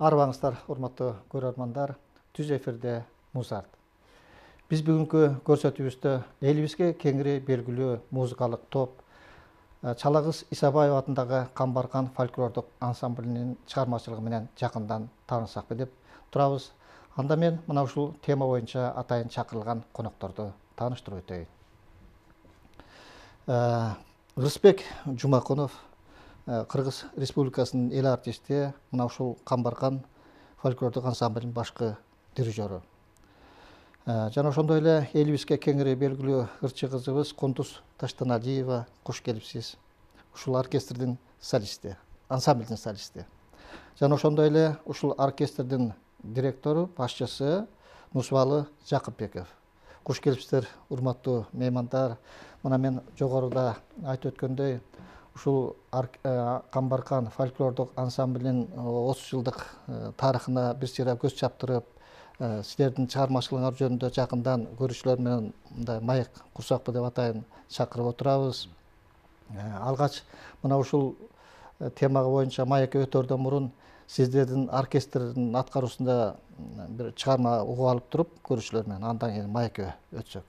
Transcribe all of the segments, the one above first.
Арбаңыздар, урматтуу көрөрмандар, түз эфирде Музарт. Биз бүгүнкү көрсөтүүбүздө элибизге кеңири белгилүү музыкалык топ Чалагыз Исабаев атындагы Камбаркан фольклордук ансамблинин чыгармачылыгы менен жакындан таанышсакпы деп турабыз. Анда мен мына ушул тема боюнча атайын чакырылган конокторду тааныштырып өтөйүн. Рысбек Жумакунов, Кыргыз Республикасынын эл артисти, мына ушул Камбаркан фольклордук ансамблинин башкы дирижеру. Жана ошондой эле элибизге кеңири белгилүү ырчы кызыбыз Кундуз Таштаналиева, кош келипсиз. Ушул оркестрдин солисти, ансамблдин солисти. Жана ошондой эле ушул оркестрдин директору, башчысы Нусубалы Жакыпбеков. Кош келипсиздер, урматтуу меймандар. Мына мен жогоруда айтып өткөндөй, ушул Камбаркан фольклордук ансамблинин 30 жылдык тарыхына бир сыйра көз чаптырып, силердин чыгармачылыгыңар жөнүндө жакындан көрүүчүлөр менен мындай маек курсакпы деп атайын чакырып отурабыз. Алгач мына ушул темага боюнча маекке өтөрдөн мурун сиздердин оркестрдин аткаруусунда бир чыгарма угуп алып туруп көрүүчүлөр менен андан кийин маекке өтсөк.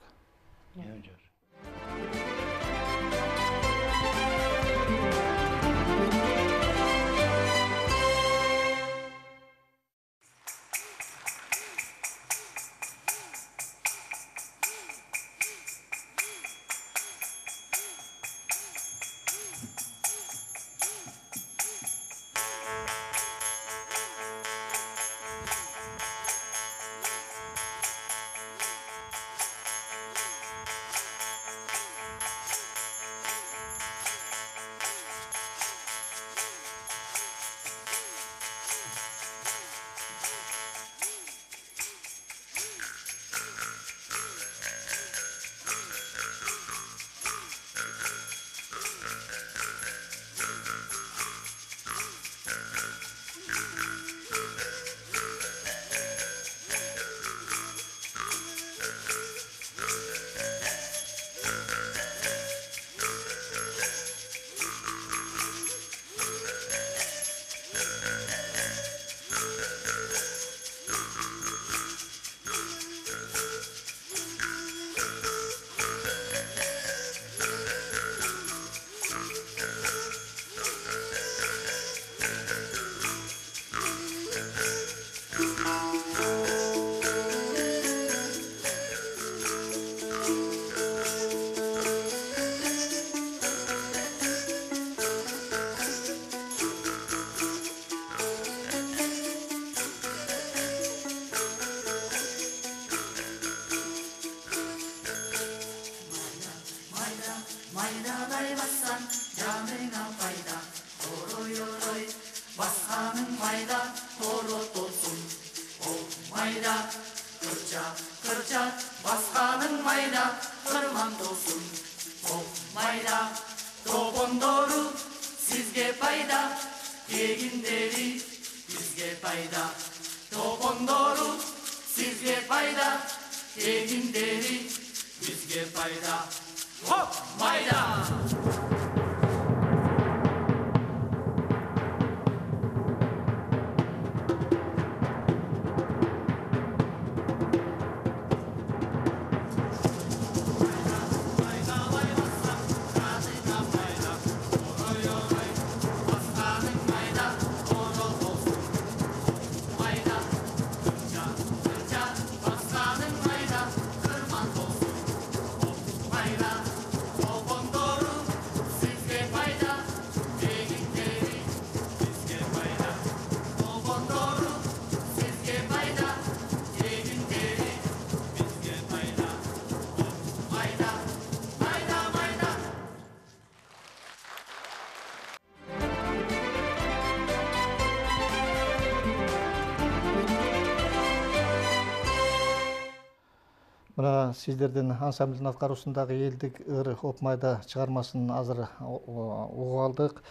Мына сиздердин ансамблдин аткаруусундагы элдик ыр опмайда чыгармасын азыр угуп алдык.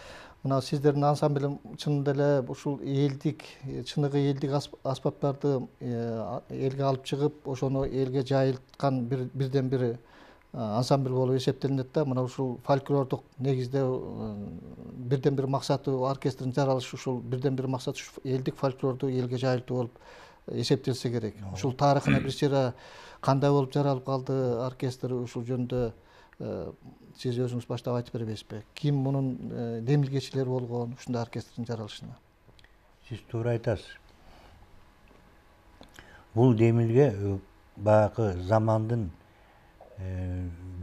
Мына сиздердин ансамбль чынында эле ушул элдик, чыныгы элдик аспаптарды элге алып чыгып, ошону элге жайылткан бирден бир ансамбль болуп эсептелинет да. Мына ушул фольклордук негизде бирден бир максаты оркестрдин жаралышы ушул бирден бир максаты элдик фольклорду элге жайылтуу болуп эсептелсе керек. Ушул тарыхына бир чыра кандай болуп жаралып калды оркестр, ушул жөнүндө сиз өзүңүз баштап айтып бербейсизби? Ким мунун демилгечилери болгон ушундай оркестрдин жаралышына? Сиз туура айтасыз. Бул демилге баягы замандын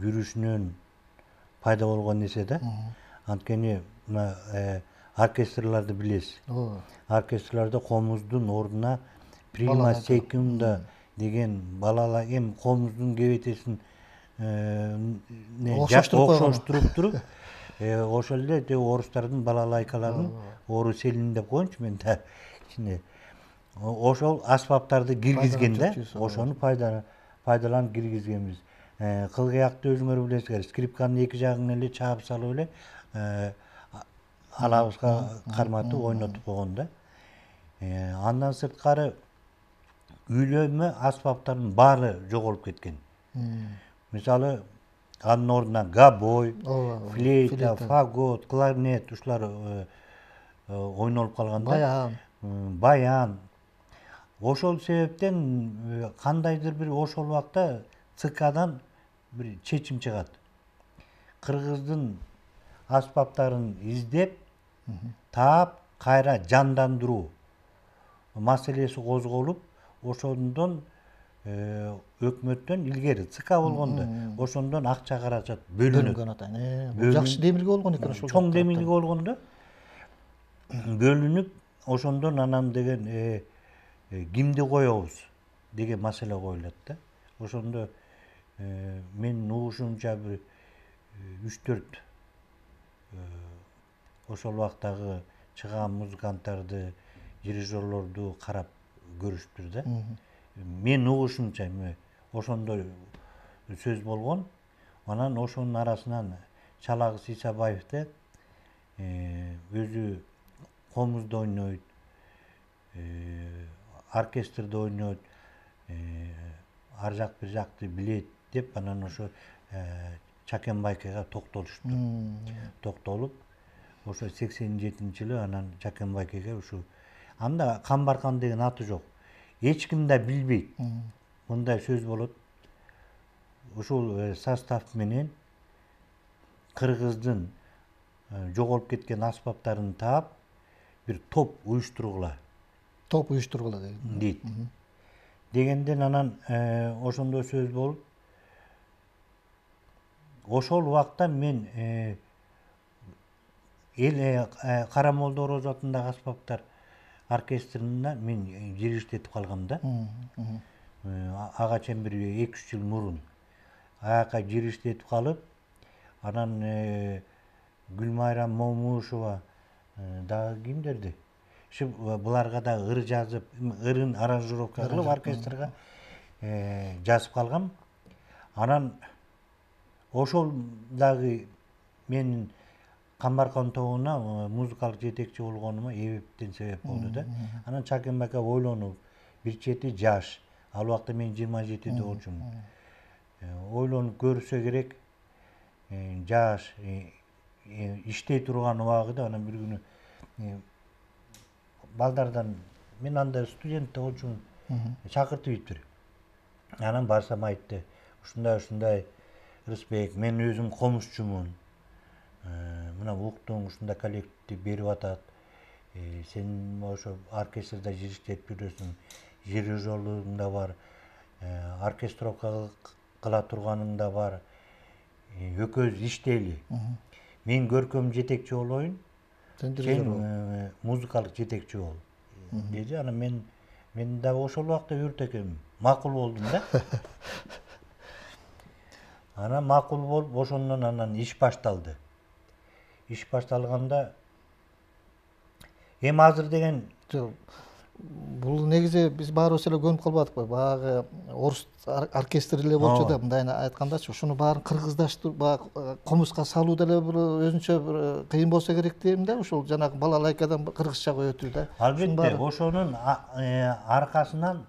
жүрүшүнөн пайда болгон нерсе да. Анткени мына оркестрларды билесиз. Оркестрларда комуздун ордуна прима секунда деген балала эми комуздун кебетесин окшоштуруп туруп ошол эле орустардын балалайкаларын ору селин деп коеюнчу мен да ичине ошол аспаптарды киргизген да, ошону пайдаланып киргизгенбиз. Кылгыякты өзүңөр билесиздер, скрипканын эки жагын эле чаап салып эле алабызга карматып ойнотуп койгон да. Андан сырткары үйлөнмө аспаптардын баары жоголуп кеткен. Мисалы, анын ордуна габой, флейта, фагот, кларнет ушулар ойнолуп калганда. Баян. Ошол себептен кандайдыр бир ошол убакта ЦКдан бир чечим чыгат. Кыргыздын аспаптарын издеп, таап, кайра жандандыруу маселеси козголуп, ошондон өкмөттөн илгери ЦК болгондо ошондон акча каражат бөлүнөт. Бул жакшы демилге болгон экен ошол. Чоң демилге болгондо бөлүнүп, ошондон анан деген кимди коебуз деген маселе коюлат да. Ошондо мен угушумча бир 3-4 ошол убактагы чыган музыканттарды, дирижерлорду карап көрүштүр да. Мен угушумча ошондой сөз болгон. Анан ошонун арасынан Чалагыз Исабаевди өзү комузду ойнойт, оркестрде ойнойт, ар жак бир жакты билет деп анан ошо Чакен Байкега токтолушту. Токтолуп, ошо 87-жылы анан Чакен Байкеге ушу анда Камбаркан деген аты жок. Эч ким да билбейт. Мындай сөз болот. Ушул состав менен кыргыздын жоголуп кеткен аспаптарын таап, бир топ уюштургула. Топ уюштургула дейт. Дегенден анан ошондой сөз болуп, ошол убакта мен эл Карамолдо Орозо атындагы аспаптар оркестринде мен жириштетип калгам да. Ага чейин бир 2-3 жыл мурун аяка жириштетип калып, анан Гүлмайрам Момушева дагы кимдерди? Буларга да ыр жазып, ырын аранжировка кылып оркестрге жазып калгам. Анан ошол дагы менин Камбаркан тобуна музыкалык жетекчи болгонума эбептен себеп болду да. Анан Чакен Байке ойлонуп, бир чети жаш, ал убакта мен 27-де болчумун. Ойлонуп көрсө керек, жаш, иштей турган убагыда анан бир күнү балдардан мен анда студентте болчумун, чакыртып ийиптир. Анан барсам айтты, ушундай Рысбек, мен өзүм комузчумун. Мына уктуң ушундай коллектив берип атат. Сен ошо оркестрде жириштетип жүрөсүң, дирижерлугуң да бар, оркестровка кыла турганың да бар. Экөөбүз иштейли. Мен көркөм жетекчи болоюн, сен музыкалык жетекчи бол. Деди, анан мен да ошол убакта үйрөт экенмин. Макул болдум да. Анан макул болуп, ошондон анан иш башталды. Иш башталганда эми азыр деген бул негизи биз баарыбыз эле көнүп калбадыкпы? Баягы орус оркестри эле болчу да, мындай айткандачы, ушуну баарын кыргыздаштырып, баягы комузга салуу деле бир өзүнчө бир кыйын болсо керек дейм да, ушул жанагы балалайкадан кыргызчага өтүү да. Албетте, ошонун аркасынан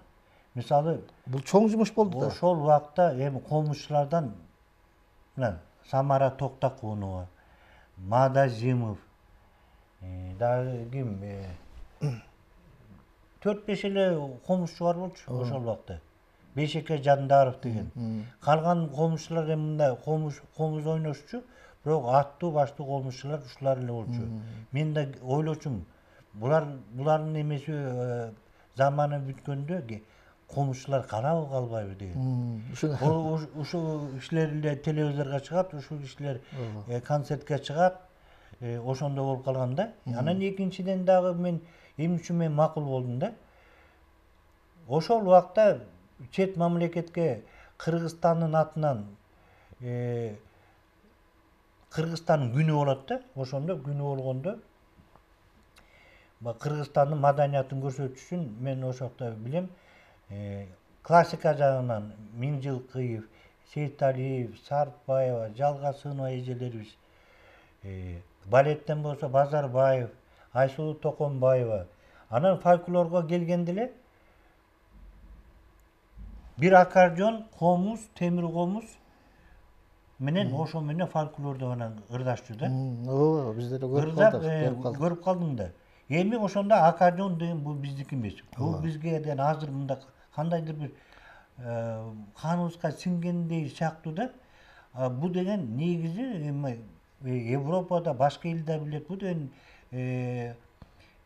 мисалы бул чоң жумуш болду да. Ошол убакта эми комузчулардан мына Самара Токтакунова, Мадазимов, дагы ким 4-5 эле комушчу бар болчу ошол убакта. Бейшеке Жандаров деген. Калган комушчулар эми мындай комуз ойношчу, бирок аттуу баштуу комушчулар ушулар эле болчу. Мен да ойлочумун, булардын эмеси заманы бүткөндө комушчулар калабы калбайбы деген. Ушул кишилер эле телевизорго чыгат, ушул кишилер концертке чыгат. Ошондо болуп калган да. Анан экинчиден дагы мен эмне үчүн мен макул болдум да. Ошол убакта чет мамлекетке Кыргызстандын атынан Кыргызстандын күнү болот да. Ошондо күнү болгондо Кыргызстандын маданиятын көрсөтүш үчүн мен ошокто билем классика жагынан Миңжилкыев, Сейталиев, Сартбаева, Жалгасынова эжелерибиз, балеттен болсо Базарбаев, Айсулуу Токонбаева. Анан фольклорго келгенде эле бир аккордеон, комуз, темир комуз менен ошо менен фольклорду анан ырдашчу да. Ооба, биздер көрүп калдым да. Эми ошондо аккордеон деген бул биздики эмес. Бул бизге деген азыр мында кандайдыр бир каныбызга сиңгендей сыяктуу да. Бул деген негизи эми Европада башка элде билет. Бул деген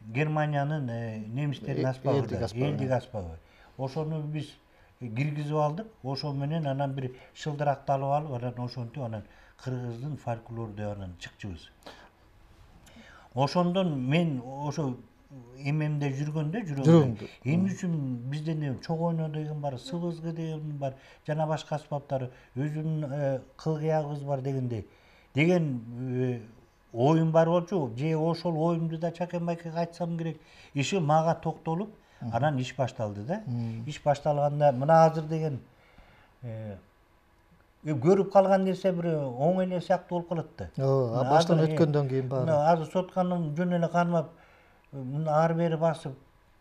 Германиянын немистердин аспабы да, элдик аспабы. Ошону биз киргизип алдык. Ошол менен анан бир шылдыракталып алып, анан ошентип анан кыргыздын фольклору деп анан чыкчубуз. Ошондон мен ошо эмемде жүргөндө эмне үчүн бизден чок ойно деген бар, сыбызгы деген бар, жана башка аспаптары, өзүнүн кыл-кыягыбыз бар дегендей. Деген оюм бар болчу. Же ошол оюмду да Чакен байкеге айтсам керек. Иши мага токтолуп, анан иш башталды да. Иш башталганда мына азыр деген көрүп калган нерсе бир оң эле сыяктуу болуп калат да. Ооба, баштан өткөндөн кийин баары. Азыр сотканын жөн эле кармап, ары бери басып,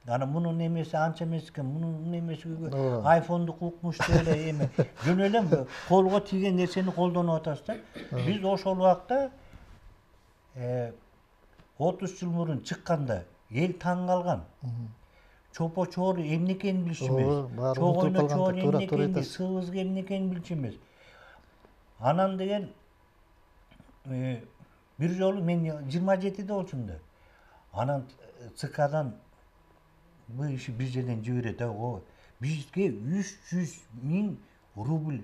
анан мунун немеси анча эмес экен, мунун немеси айфондук укмуш деп эле эми жөн эле колго тийген нерсени колдонуп атасыз да. Биз ошол убакта 30 жыл мурун чыкканда эл таң калган. Чопо чоор эмне экенин билчү эмес. Чок ойно чоор эмне экенин, сыбызгы эмне экенин билчү эмес. Анан деген бир жолу мен 27-де болчумун да. Анан ЦКдан бул иши бир жерден жиберет, бизге 300 000 рубль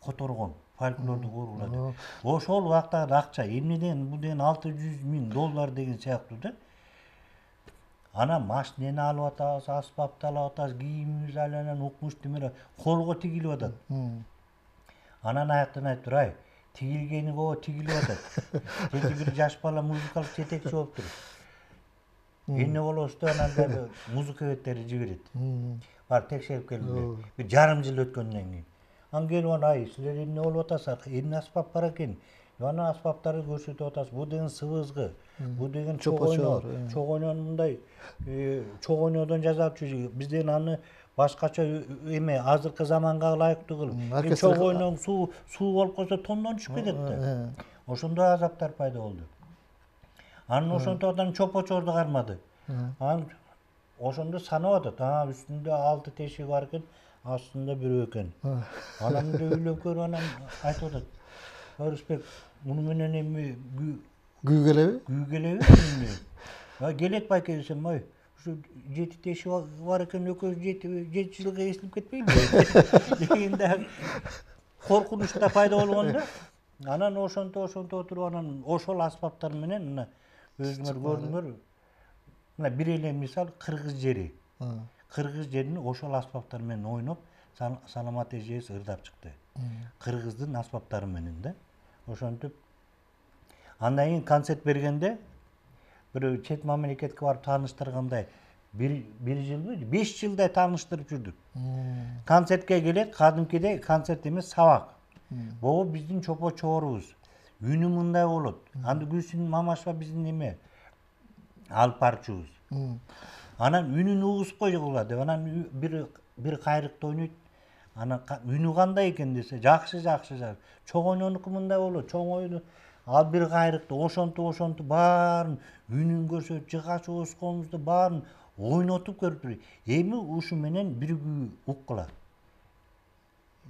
которгон фольклорду курулат. Ошол убактагы акча эмнеден бул деген 600 000 доллар деген сыяктуу да. Анан машинени алып атабыз, аспапты алып атабыз, кийимибизди анан укмуш демеле колго тигилип атат. Анан аяктан айтыптыр, ай, тигилгени коо тигилип атат. Жети бир жаш бала музыкалык жетекчи болуптур. Эмне болобуз деп анан музыка беттери жиберет. Бар текшерип келиңер. Бир жарым жыл өткөндөн кийин. Анан келип анан, ай, силер эмне болуп атасыздар? Эмне аспап бар экен? Анан аспаптарды көрсөтүп атасыз. Бул деген сыбызгы. Бул деген чок ойно. Чок ойнонун мындай чок ойнодон жасалчу. Биз деген аны башкача эме азыркы заманга ылайыктуу кылып. Чок ойноо суу болуп калса тондон түшүп кетет да. Ошондой азаптар пайда болду. Анан ошентип атам чопо-чорду кармады. Анан ошондо санап атат. Үстүндө 6 тешиги бар экен, астында бирөө экен. Анан үйлөп көрүп анан айтып атат. Өрүспек, муну менен эми күү келеби? Күү келеби? Келет байке десем, ой, ушу 7 теши бар экен, экөөбүз 7 жылга эсилип кетпейби? Дегенде коркунуч да пайда болгон да. Анан ошентип отуруп анан ошол аспаптар менен мына өзүңөр көрдүңөр. Мына бир эле мисал кыргыз жери. Кыргыз жерин ошол аспаптар менен ойноп, Саламат эжебиз ырдап чыкты. Кыргыздын аспаптары менен да. Ошентип андан кийин концерт бергенде бир чет мамлекетке барып тааныштыргандай 1 жылбы, 5 жылдай тааныштырып жүрдүк. Концертке келет, кадимкидей концерт эмес, сабак. Бул биздин чопо-чоорубуз. Үнү мындай болот. Анда Гүлсүн Мамашева биздин эме алып барчубуз. Анан үнүн угузуп койгула деп анан бир кайрыкты ойнойт. Ana үнү кандай экен десе, жакшы. Чоң ойнонуку мындай болот, чоң ойну ал бир кайрыкты ошонту баарын үнүн көрсөтүп, жыгач осконубузду баарын ойнотуп көрүп, эми ушу менен бир күү уккула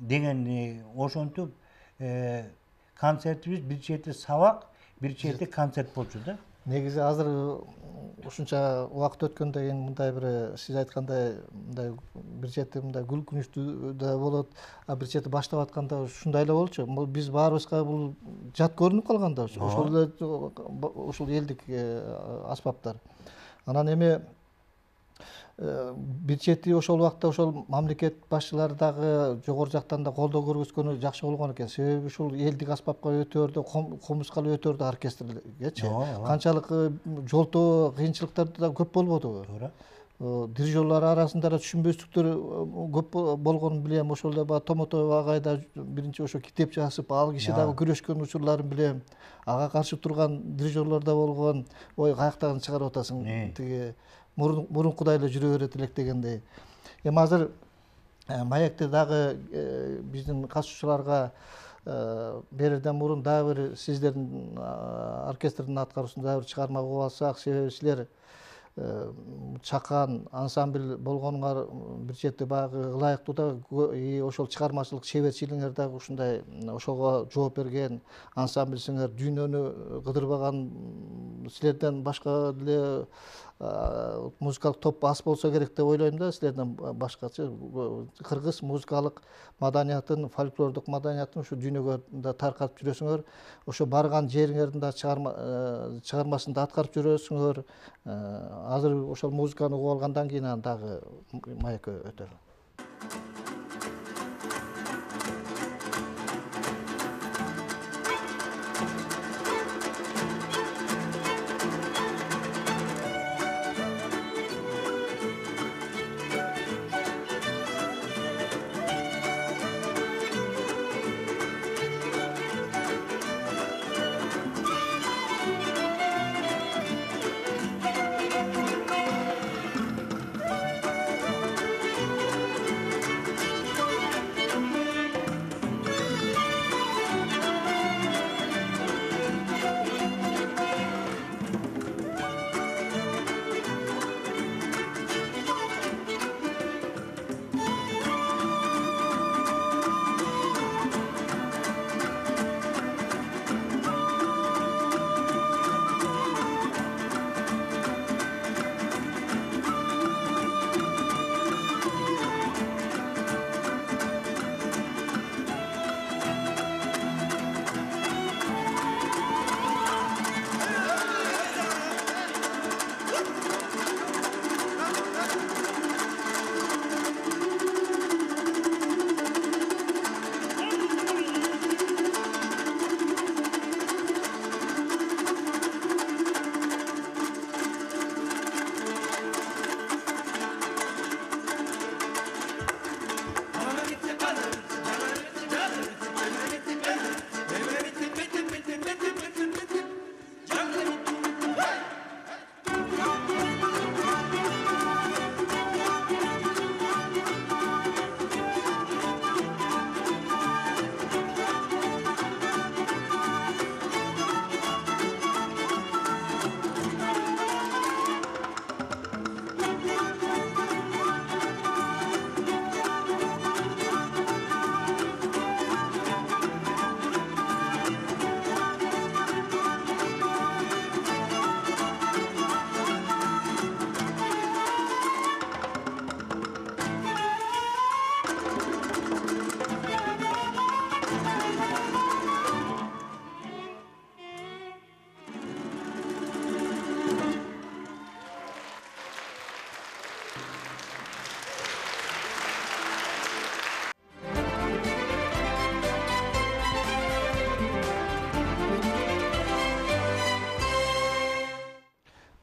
деген ошентип концертибиз бир чети сабак, бир чети концерт болчу да. Негизи азыр ушунча убакыт өткөндөн кийин мындай бир сиз айткандай мындай бир чети мындай күлкүнүчтүү да болот, а бир чети баштап атканда ушундай эле болчу. Биз баарыбызга бул жат көрүнүп калган да ошол эле ушул элдик аспаптар. Анан эми бир чети ошол убакта ошол мамлекет башчылары дагы жогору жактан да колдоо көргөзгөнү жакшы болгон экен. Себеби ушул элдик аспапка өтөөрдө, коммузыкалык өтөөрдө оркестргечи канчалык жолтоо кыйынчылыктар да көп болбодубу? Туура. Дирижерлор арасында да түшүнбөстүктөр көп болгонун билем. Ошол эле баягы Томотов агай да биринчи ошо китеп жазып, ал киши дагы күрөшкөн учурларын билем. Ага каршы турган дирижерлор да болгон. Ой, каяктан чыгарып атасың? Тиги мурункудай эле жүрө берет элек дегендей. Эми азыр маекте дагы биздин катышуучуларга берерден мурун дагы бир сиздердин оркестрдин аткаруусунда дагы бир чыгарма угуп алсак, себеби силер чакан ансамбль болгонуңар бир чети баягы ылайыктуу да, ошол чыгармачылык чеберчилигиңер дагы ушундай ошого жооп берген ансамбльсиңер, дүйнөнү кыдырбаган силерден башка деле музыкалык топ аз болсо керек деп ойлойм да. Силерден башкачы кыргыз музыкалык маданиятын, фольклордук маданиятын ушу дүйнөгө да таркатып жүрөсүңөр. Ошо барган жериңердин да чыгармасын да аткарып жүрөсүңөр. Азыр ошол музыканы угуп алгандан кийин анан дагы маекке өтөлү.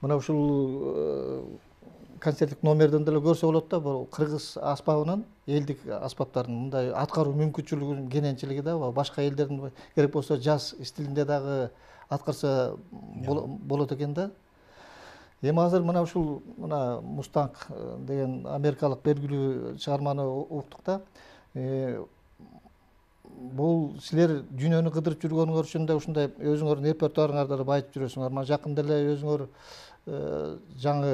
Мына ушул концерттик номерден деле көрсө болот да, бул кыргыз аспабынын, элдик аспаптардын мындай аткаруу мүмкүнчүлүгүнүн кененчилиги да, башка элдердин керек болсо жаз стилинде дагы аткарса болот экен да. Эми азыр мына ушул Мустанг деген америкалык белгилүү чыгарманы уктук да. Бул силер дүйнөнү кыдырып жүргөнүңөр үчүн да ушундай өзүңөрдүн репертуарыңарды байытып жүрөсүңөр. Мына жакында эле өзүңөр жаңы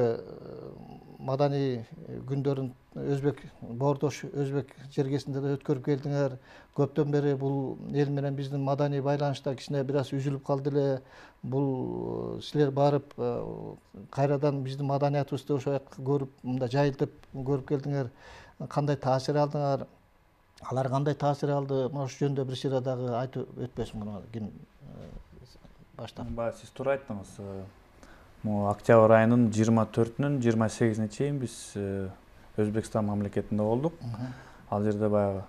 маданий күндөрүн өзбек боордош өзбек жергесинде да өткөрүп келдиңер. Көптөн бери бул эл менен биздин маданий байланышта кичине бир аз үзүлүп калды эле. Бул силер барып кайрадан биздин маданиятыбызды ошо көрүп, мындай жайылтып көрүп келдиңер. Кандай таасир алдыңар? Алар кандай таасир алды? Мына ошол жөнүндө бир сыйра дагы айтып өтпөсүңөр. Ким баштап? Баягы сиз туура айттыңыз. Могу октябрь айынын 24-нөн 28-ине чейин биз Өзбекстан мамлекетинде болдук. Ал жерде баягы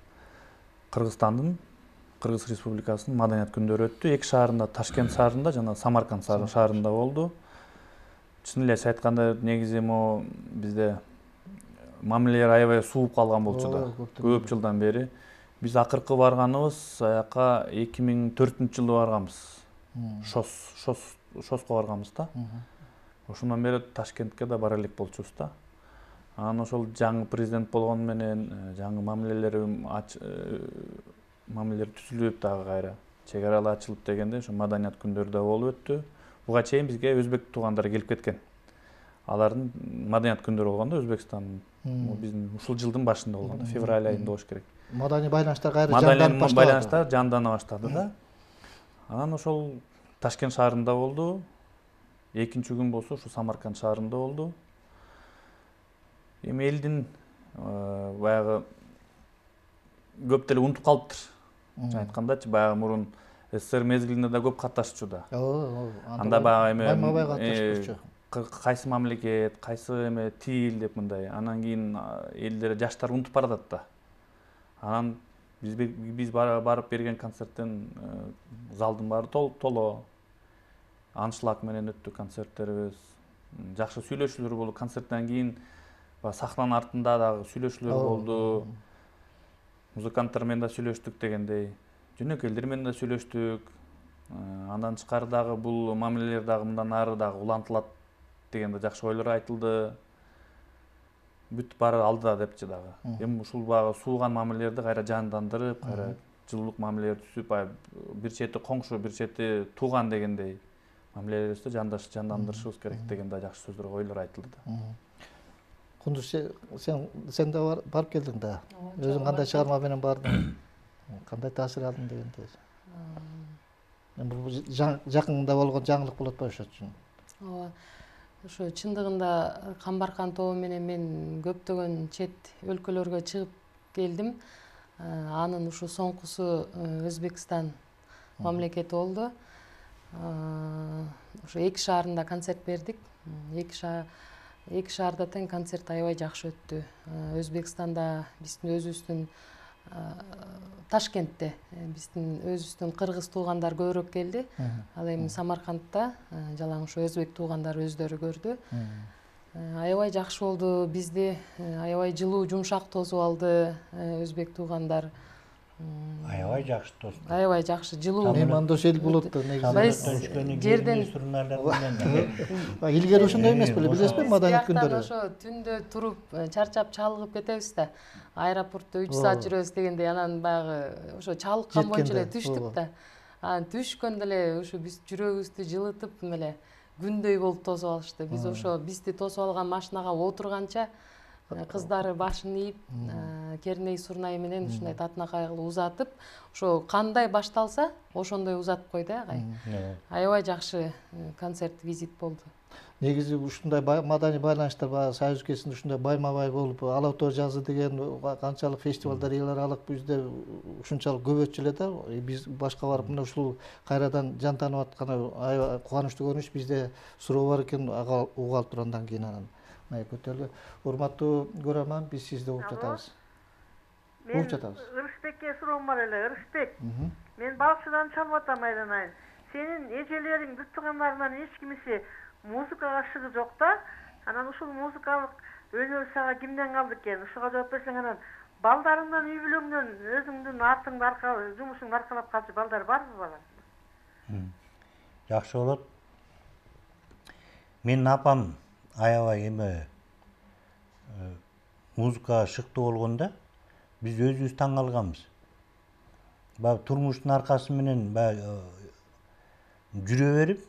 Кыргызстандын, Кыргыз Республикасынын маданият күндөрү өттү. Эки шаарында, Ташкент шаарында жана Самарканд шаарында болду. Чын эле сиз айткандай, негизи могу бизде мамилелер аябай сууп калган болчу да. Көп жылдан бери. Биз акыркы барганыбыз аяка 2004-жылы барганбыз. ШОСко барганбыз да. Ошондон бери Ташкентке да бара элек болчубуз да. Анан ошол жаңы президент болгону менен жаңы мамилелер түзүлүп дагы кайра чек аралар ачылып дегенде ошо маданият күндөрү да болуп өттү. Буга чейин бизге өзбек туугандар келип кеткен. Алардын маданият күндөрү болгондо Өзбекстан биздин ушул жылдын башында болгондо, февраль айында болуш керек. Маданий байланыштар кайра жанданып баштады. Байланыштар жандана баштады да. Анан ошол Ташкент шаарында болду. Экинчи күн болсо ушу Самарканд шаарында болду. Эми элдин баягы көп деле унутуп калыптыр. Айткандачы баягы мурун СССР мезгилинде да көп катташчу да. Анда баягы эме кайсы мамлекет, кайсы эме тил деп мындай. Анан кийин элдер жаштар унутуп баратат да. Анан биз барып берген концерттен залдын баары толо. Аншлаг менен өттү концерттерибиз. Жакшы сүйлөшүүлөр болду. Концерттен кийин сахнанын артында дагы сүйлөшүүлөр болду. Музыканттар менен да сүйлөштүк дегендей. Жөнөкөйлөр менен да сүйлөштүк. Андан тышкары дагы бул мамилелер дагы мындан ары дагы улантылат деген да жакшы ойлор айтылды. Бүт баары алдыда депчи дагы. Эми ушул баягы сууган мамилелерди кайра жандандырып, кайра жылуулук мамилелер түзүп, бир чети коңшу, бир чети тууган дегендей мамилелерибизди жандандырышыбыз керек деген да жакшы сөздөр, ойлор айтылды да. Кундуз, сен да барып келдиң да. Өзүң кандай чыгарма менен бардың? Кандай таасир алдың дегендей. Бул жакында болгон жаңылык болот го ошол үчүн. Ооба. Ошо чындыгында Камбаркан тобу менен мен көптөгөн чет өлкөлөргө чыгып келдим. Анын ушу соңкусу Өзбекстан мамлекети болду. Ошо эки шаарында концерт бердик. Эки шаарда тең концерт аябай жакшы өттү. Өзбекстанда биздин өзүбүздүн Ташкентте биздин өзүбүздүн кыргыз туугандар көбүрөөк келди. Ал эми Самаркандта жалаң ошо өзбек туугандар өздөрү көрдү. Аябай жакшы болду. Бизди аябай жылуу, жумшак тосуп алды өзбек туугандар. Аябай жакшы тосду. Аябай жакшы, жылуу. Меймандош эл болот да негизи. Жерден илгери ошондой эмес беле, билесизби маданият күндөрү? Ошо түндө туруп чарчап чалгып кетебиз да. Аэропортто 3 саат жүрөбүз дегендей, анан баягы ошо чалыккан боюнча эле түштүк да. Анан түшкөндө эле ошо биз жүрөгүбүздү жылытып эле күндөй болуп тосуп алышты. Биз ошо бизди тосуп алган машинага отурганча кыздары башын ийип, керней сурнай менен ушундай татынакай кылып узатып, ошо кандай башталса, ошондой узатып койду агай. Аябай жакшы концерт, визит болду. Негизи ушундай маданий байланыштар баягы Союз өлкөсүндө ушундай байма-бай болуп, Ала тоо жазы деген канчалык фестивалдар, эл аралык бизде ушунчалык көп өтчү эле да. Биз башка барып мына ушул кайрадан жантанып атканы аябай кубанычтуу көрүнүш. Бизде суроо бар экен, ага угалып туруп андан кийин анан көтөрүлүп. Урматтуу көрөрман, биз сизди угуп жатабыз. Угуп жатабыз. Ырысбекке суроом бар эле. Ырысбек, мен балыкчыдан чалып атам айдан айын. Сенин эжелериң, бүт туугандарыңдан эч кимиси музыкага шыгы жок да. Анан ушул музыкалык өнөр сага кимден калды экен? Ушуга жооп берсең, анан балдарыңдан, үй бүлөңдөн өзүңдүн артыңды аркалап, жумушуңду аркалап калчу балдар барбы балам? Жакшы болот. Менин апам аябай эме музыкага шыктуу болгондо, Биз өзүбүз таң калганбыз. Баягы турмуштун аркасы менен баягы жүрө берип,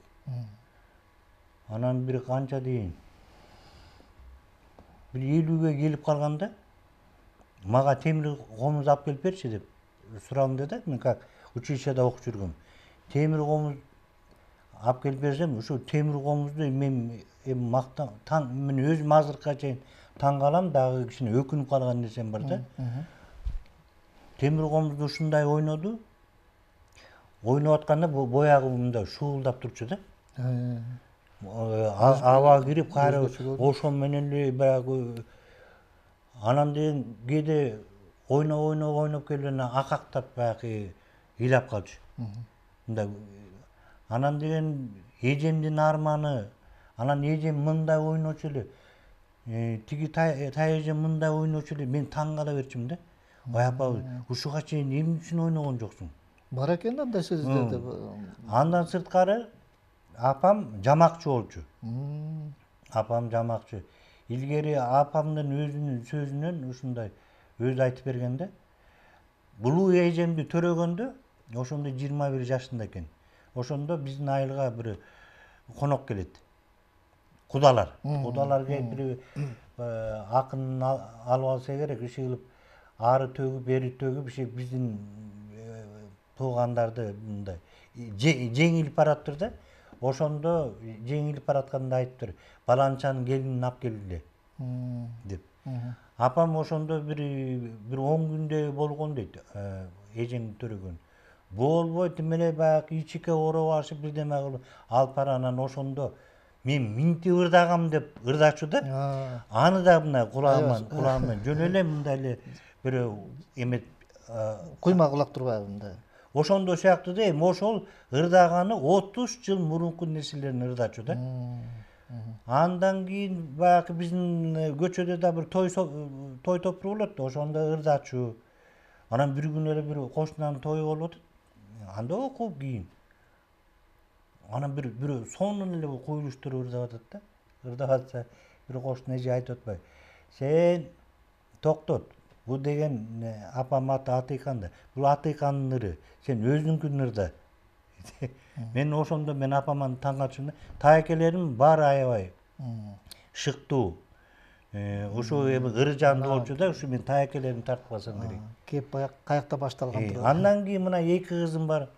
анан бир канча дейин, бир 50ге келип калганда, мага темир комуз алып келип берчи деп сурандым да, мен как училищеде окуп жүргөм. Темир комуз алып келип берсем, ошо темир комузду мен мен өзүм азыркыга чейин таң калам, дагы кичине өкүнүп калган нерсем бар да. Темир комузду ушундай ойноду. Ойноп атканда боягы мындай шуулдап турчу да. Аба кирип кайра ошол менен эле баягы анан деген кээде ойноп келген акактап баягы ыйлап калчу. Мындай анан деген эжемдин арманы, анан эжем мындай ойночу эле. Тиги тайэжем мындай ойночу эле, мен таң кала берчүмүн да. Ой апа, ушуга чейин эмне үчүн ойногон жоксуң? Бар экен да андай сөздер. Андан сырткары апам жамакчы болчу. Апам жамакчы. Илгери апамдын өзүнүн сөзүнөн ушундай өзү айтып берген да. Булуу эжемди төрөгөндө, ошондо 21 жашында экен. Ошондо биздин айылга бир конок келет. Кудалар. Кудалар келип бир акынын алып алса керек, иши кылып ары төгүп, бери төгүп, иши биздин туугандарды мындай жеңилип бараттыр да. Ошондо жеңилип баратканда айтыптыр. Баланчанын келинин алып келгиле деп. Апам ошондо бир 10 күндөй болгон дейт, эжемди төрөгөн. Болбой тимеле баягы ичике ороп алышып бирдеме кылып алып бара, анан ошондо мен минтип ырдагам деп ырдачу да. Аны да мындай кулагыман жөн эле мындай эле бир эме куйма кулак турбайбы мындай. Ошондо сыяктуу да, эми ошол ырдаганы 30 жыл мурунку нерселерин ырдачу да. Андан кийин баягы биздин көчөдө да бир той топуру болот, ошондо ырдачу. Анан бир күн эле бир кошунанын тою болуп атат. Анда окуп кийин. Анан бир сонун эле куюлуштар ырдап атат да. Ырдап атса бир кошун эже айтып атпайбы? Сен токтот. Бу деген апам аты Атыйкан да. Бул Атыйкандын ыры. Сен өзүңкүн ырда. Мен ошондо мен апаман таң калчумун да. Таакелерим баары аябай шыктуу. Ошо эми ыры жандуу болчу да, ушу мен таакелеримди тартып алсам керек. Кеп каякта башталган турат. Андан кийин мына 2 кызым бар.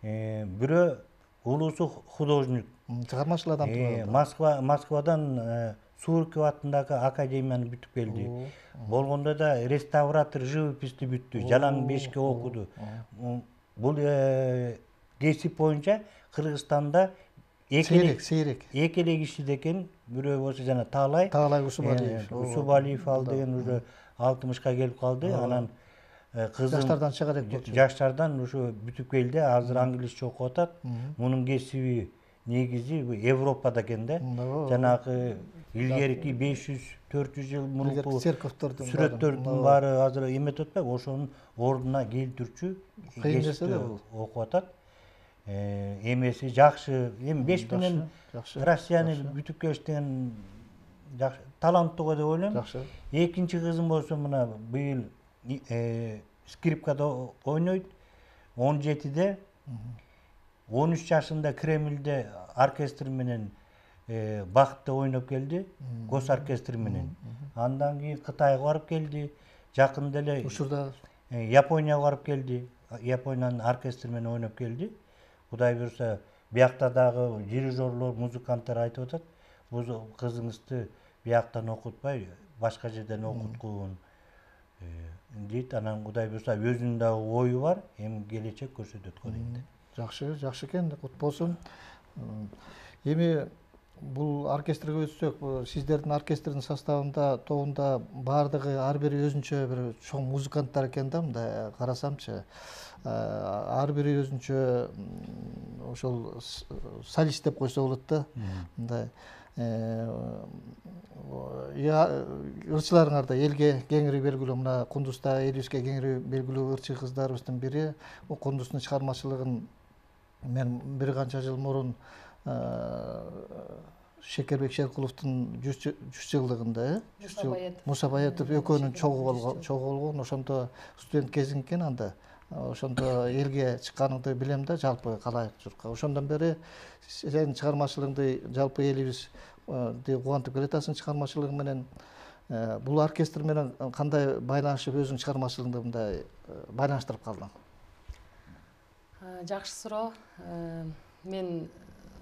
Бирөө улуусу художник. Чыгармачыл адам турат. Москвадан Сурков атындагы академияны бүтүп келди. Болгондо да реставратор живописти бүттү, жалаң бешке окуду. Бул кесип боюнча Кыргызстанда сейрек эки эле кишиде экен. Бирөө болсо жана Таалай Усубалиев ал деген уже 60ка келип калды. Анан кызым жаштардан чыгарак болчу. Жаштардан ушу бүтүп келди. Азыр англисче окуп атат. Мунун кесиби негизи Европада экен да. Жанагы илгерки 500-400 жыл мурунку церковтордун сүрөттөрдүн баары азыр эметип атпайбы, ошонун ордуна келтирчү кыйын нерсе да бул. Окуп атат. Эмеси жакшы. Эми 5 менен Россияны бүтүп келиштен жакшы, таланттуу деп ойлойм. Жакшы. Экинчи кызым болсо мына быйыл скрипкада ойнойт. 17де 13 жашында Кремльде оркестр менен Бакытта ойноп келди, гос оркестр менен. Андан кийин Кытайга барып келди. Жакында эле ушурда Японияга барып келди. Япониянын оркестр менен ойноп келди. Кудай буюрса, биякта дагы дирижерлор, музыканттар айтып атат. Бул кызыңызды бияктан окутпай, башка жерден окуткун дейт. Анан Кудай буюрса, өзүнүн дагы ою бар, эми келечек көрсөтөт го дейт. Жакшы экен, кут болсун. Эми бул оркестрге өтсөк, сиздердин оркестрдин составында, тобунда баардыгы ар бири өзүнчө бир чоң музыканттар экен да, мындай карасамчы. Ар бири өзүнчө ошол солист деп койсо болот да. Мындай ырчыларыңар да элге кеңири белгилүү, мына Кундузда элибизге кеңири белгилүү ырчы кыздарыбыздын бири. Кундуздун чыгармачылыгын мен бир канча жыл мурун Шекербек Шеркуловдун 100 жылдыгында, Муса Баятов экөөнүн чогуу болгон, ошондо студент кезиң экен анда. Ошондо элге чыкканыңды билем да, жалпы калайык журтка. Ошондон бери сенин чыгармачылыгыңды жалпы элибизди кубантып келатасың чыгармачылыгың менен. Бул оркестр менен кандай байланышып өзүң чыгармачылыгыңды мындай байланыштырып калдың? Жакшы суроо. Мен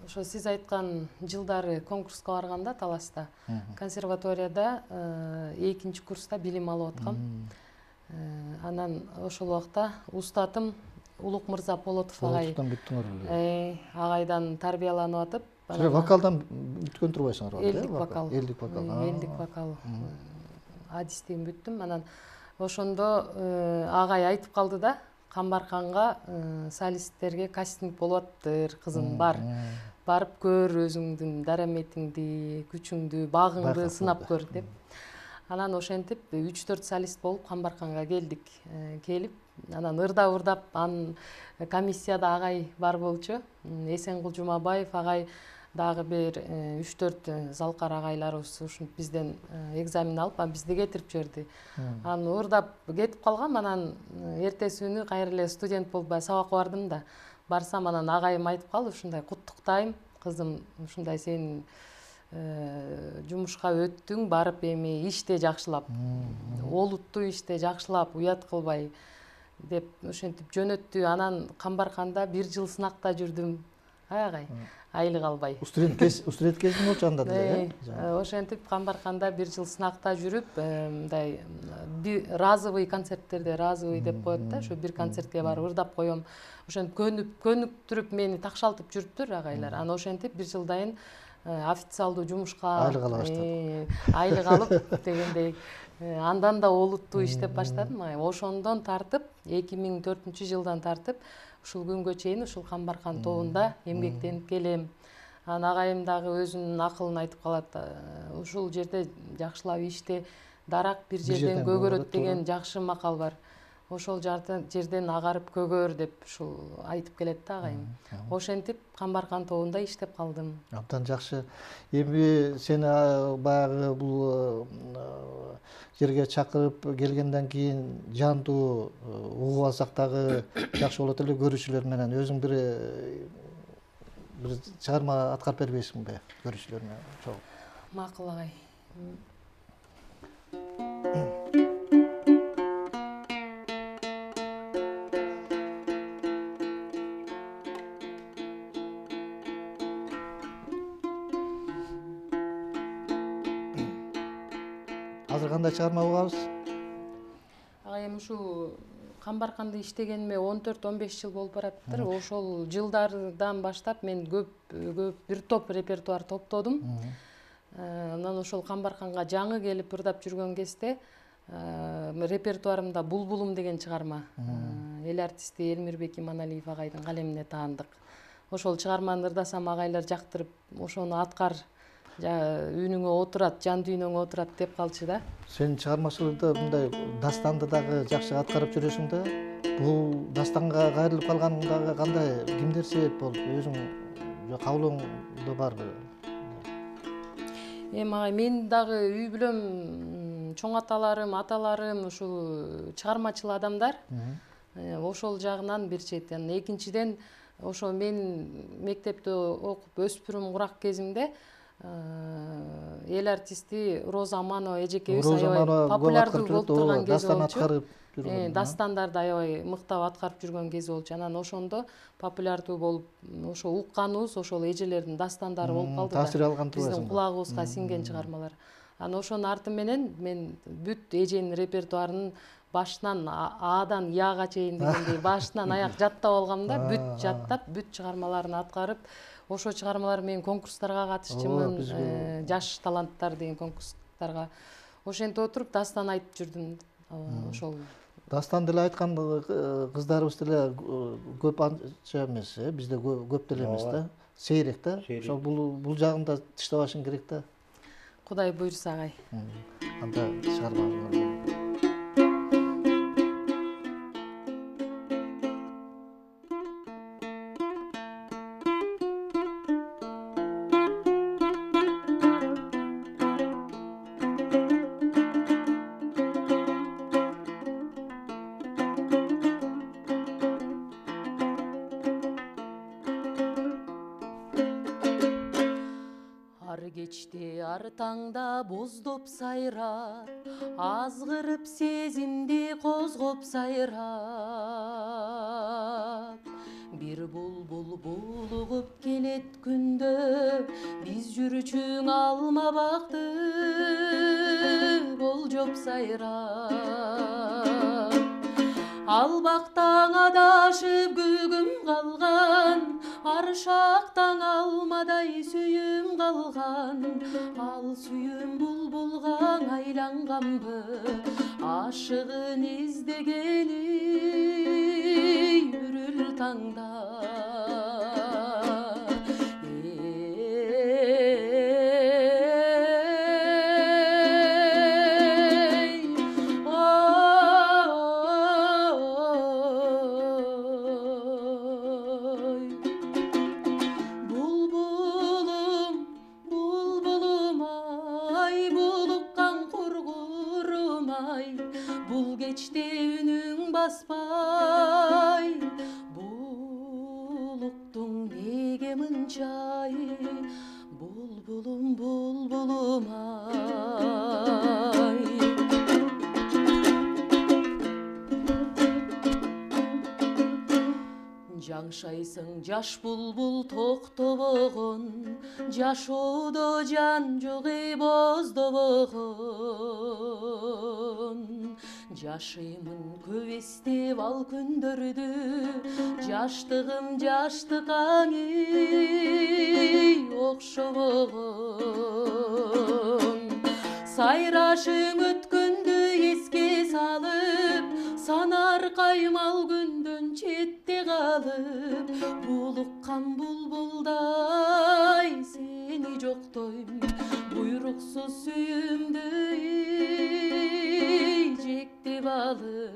ошо сиз айткан жылдары конкурска барганда Таласта консерваторияда 2-нчи курста билим алып аткам. Анан ошол убакта устатым Улук Мырза Полотов агай. Агайдан тарбияланып атып, вокалдан бүткөн турбайсыңар, элдик вокал. Элдик вокал. Адистигин бүттүм. Анан ошондо агай айтып калды да, Камбарканга солисттерге кастинг болуп аттыр, кызым, бар. Барып көр өзүңдүн дараметиңди, күчүңдү, багыңды сынап көр деп. Анан ошентип 3-4 солист болуп Камбарканга келдик. Келип, анан ырдап, анын комиссияда агай бар болчу. Эсенкул Жумабаев агай, дагы бир 3-4 залкар агайларыбыз ушинтип бизден экзамен алып, бизди кетирип жиберди. Анан ырдап кетип калгам, анан эртеси күнү кайра эле студент болуп сабакка бардым да. Барсам, анан агайым айтып калды, ушундай: куттуктайм, кызым, ушундай сен жумушка өттүң, барып эми иште жакшылап, олуттуу иште жакшылап, уят кылбай деп ошентип жөнөттү. Анан Камбарканда 1 жыл сынакта жүрдүм. Агай, айлык албай. Студент кезиң болчу анда деле. Ошентип Камбарканда 1 жыл сынакта жүрүп, мындай разовый концерттерде, разовый деп коет да, ошо бир концертке барып ырдап коем. Ошентип көнүктүрүп мени такшалтып жүрүптүр агайлар. Анан ошентип 1 жылдайын официалдуу жумушка айлык ала баштадым. Айлык алып дегендей, андан да олуттуу иштеп баштадым. Ошондон тартып 2004-жылдан тартып ушул күнгө чейин ушул Камбаркан тобунда эмгектенип келем. Анан агайым дагы өзүнүн акылын айтып калат. Ушул жерде жакшылап иште, дарак бир жерден көгөрөт деген жакшы макал бар. Ошол жерден агарып көгөр деп ушул айтып келет да агайым. Ошентип Камбаркан тобунда иштеп калдым. Абдан жакшы. Эми сени баягы бул жерге чакырып келгенден кийин жандуу угуп алсак дагы жакшы болот эле, көрүүчүлөр менен өзүң бир чыгарма аткарып бербейсиңби көрүүчүлөр менен чогуу? Макул агай. Азыр кандай чыгарма угабыз? Агайым ушу Камбарканда иштегениме 14-15 жыл болуп бараттыр. Ошол жылдардан баштап мен көп бир топ репертуар топтодум. Анан ошол Камбарканга жаңы келип ырдап жүргөн кезде репертуарымда Булбулум деген чыгарма. Эл артисти Элмирбек Иманалиев агайдын калемине таандык. Ошол чыгарманы ырдасам агайлар жактырып, ошону аткар, үнүңө отурат, жан дүйнөңө отурат деп калчу да. Сенин чыгармачылыгында мындай дастанды дагы жакшы аткарып жүрөсүң да. Бул дастанга кайрылып калганыңдагы кандай, кимдер себеп болуп, өзүң кабылооңдо барбы? Эми агай, мен дагы үй бүлөм, чоң аталарым ушул чыгармачыл адамдар. Ошол жагынан бир чет. Экинчиден, ошо мен мектепте окуп өспүрүм курак кезимде эл артисти Роза Аманова эжекебиз аябай популярдуу болуп турган кези болчу. Дастандарды аябай мыктап аткарып жүргөн кези болчу. Анан ошондо популярдуу болуп, ошо укканыбыз ошол эжелердин дастандары болуп калды да. Таасир алган турбайсың. Биздин кулагыбызга сиңген чыгармалар. Анан ошонун арты менен мен бүт эженин репертуарын башынан Адан Яга чейин дегендей башынан аяк жаттап алгам да, бүт жаттап, бүт чыгармаларын аткарып, ошо чыгармалар менен конкурстарга катышчымын, жаш таланттар деген конкурстарга. Ошентип отуруп дастан айтып жүрдүм. Ошол дастан деле айткан кыздарыбыз деле көп анча эмес, бизде көп деле эмес да, сейрек да. Ошол бул жагында тыштабашың керек да. Кудай буйрса агай. Анда чыгарма. кечти артаңда боздоп сайрап, азгырып сезимди козгоп сайрап. Бир булбул булугуп келет күндө, биз жүрчүң алма бакты болжоп сайрап. Ал бактаң адашып күгүм калган, аршактан алмадай сүйүм калган. Ал сүйүм булбулга айланганбы, ашыгын издегени үрүл таңда. Баспай, булуктуң неге мынчай, булбулум булбулум ай. Жаңшайсың жаш булбул токтобогон, жашоодо жан жок эй боздобогон. Жашыймын көп эстеп ал күндөрдү, жаштыгым жаштыкаң окшобогон. Сайрашың өткөндү эске салып, санар каймал күндөн четте калып. Булуккан булбулдай сени жоктойм, буйруксуз сүйүмдү жектип алып.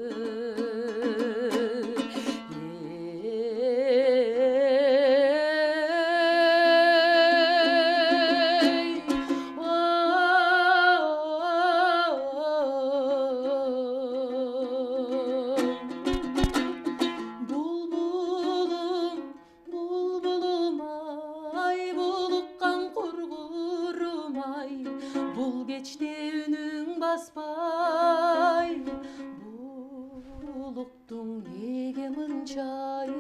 Баспай, булуктуң неге мынчай,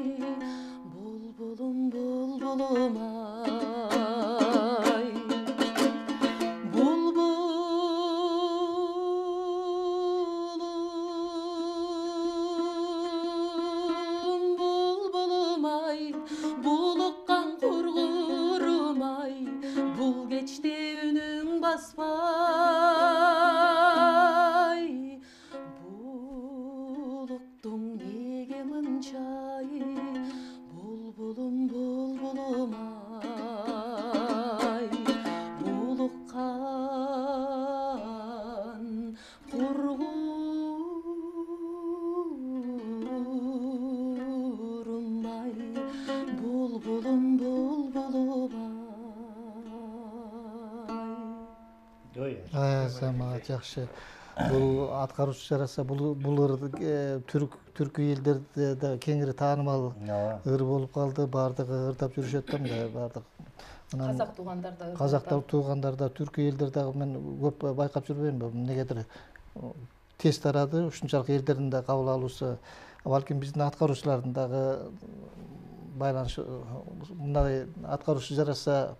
булбулум булбулум ай. Булбулум булбулум ай, булуккан кургурум ай, бул кечте үнүң баспай, булуктуң неге мынчай, булбулум булбулум ай. Булуккан кургурум ай, булбулум булбулум ай. Сама жакшы. Бул аткаруучу жараса, бул ыр түркү элдерде да кеңири таанымал ыр болуп калды. Бардыгы ырдап жүрүшөт да, бардык. Казак туугандарда, казактар туугандарда, түркү элдерде мен көп байкап жүрбөйм. Эмнегедир тез тарады. Ушунчалык элдердин да кабыл алуусу, балким биздин аткаруучулардын дагы байланышы, мындай аткаруучу жараса,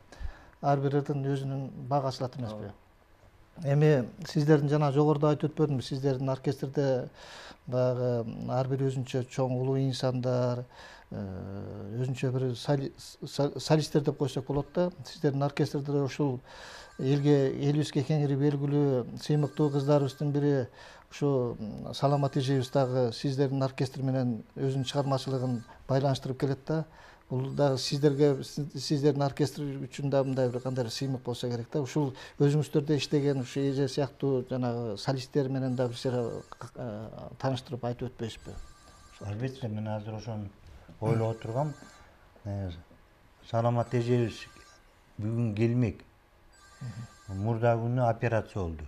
ар бир ырдын өзүнүн багасы алат эмеспи? Эми сиздердин жана жогоруда айтып өтпөдүмбү, сиздердин оркестрде баягы ар бир өзүнчө чоң улуу инсандар, өзүнчө бир солисттер деп койсок болот да. Сиздердин оркестрде ушул элибизге кеңири белгилүү сыймыктуу кыздарыбыздын бири ушу Саламат эжебиз дагы сиздердин оркестр менен өзүнүн чыгармачылыгын байланыштырып келет да. Бул дагы сиздердин оркестр үчүн да мындай бир кандай сыймык болсо керек да. Ушул өзүңүздөрдө иштеген ушу эже сыяктуу жанагы солисттер менен да бир тааныштырып айтып өтпөйсүзбү? Албетте, мен азыр ошону ойлоп отургам. Саламат эжебиз бүгүн келмек. Мурда күнү операция болду.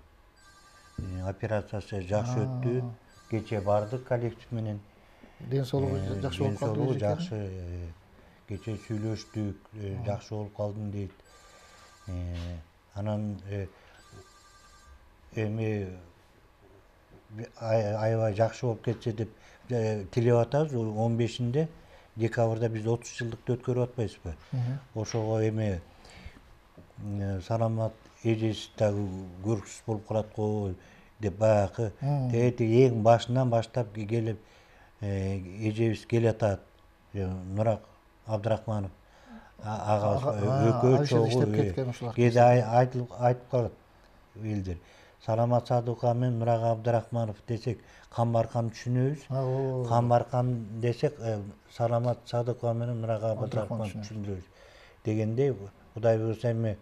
Операциясы жакшы өттү. Кече бардык коллектив менен. Ден соолугу жакшы болуп калды. Ден соолугу жакшы. Кече сүйлөштүк, жакшы болуп калдым дейт. Анан эми аябай жакшы болуп кетсе деп тилеп атабыз. 15-inde декабрда биз 30 жылдыкты өткөрүп атпайбызбы? Ошого эми саламат эжеси дагы көркүсүз болуп калат го деп баягы эң башынан баштап келип эжебиз келатат. Нурак Абдрахманов агабыз экөө чогуу кээде айтып калат элдер. Саламат Садыкова менен Нурак Абдрахманов десек Камбаркан түшүнөбүз. Камбаркан десек Саламат Садыкова менен Нурак Абдрахман түшүндүрөбүз дегендей, Кудай буюрса эми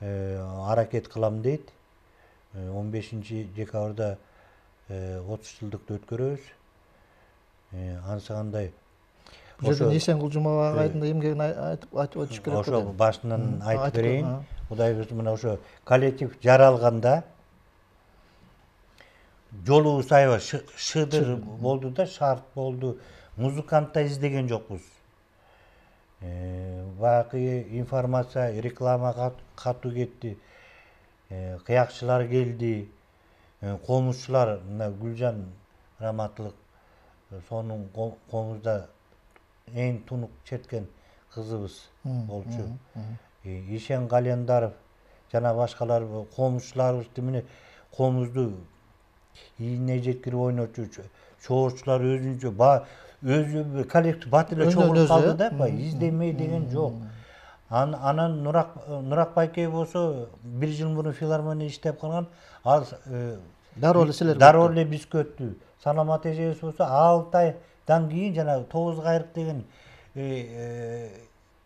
аракет кылам дейт. 15-декабрда 30 жылдыкты өткөрөбүз. Анысы кандай? Бул жерден Эсенгул Жумабек агайдын эмгегин айтып өтүш керек. Ошо башынан айтып берейин. Кудай буюрса мына ошо коллектив жаралганда жолубуз аябай шыдыр болду да, шарт болду. Музыкант да издеген жокпуз. Баягы информация, реклама катуу кетти. Кыякчылар келди. Комузчулар, мына Гүлжан Раматылык сонун комузда эң тунук черткен кызыбыз болчу. Ишен Календаров жана башкалар комузчуларыбызды міне комузду ийине жеткирип ойночу, чоочулар өзү бир коллектив бат эле чогулуп калды да, издемей деген жок. Анан Нурак Байкей болсо 1 жыл мурун филармония иштеп калган, ал дароо эле бизге өттү. Саламат эжебиз болсо 6 айдан кийин жана 9 кайрык деген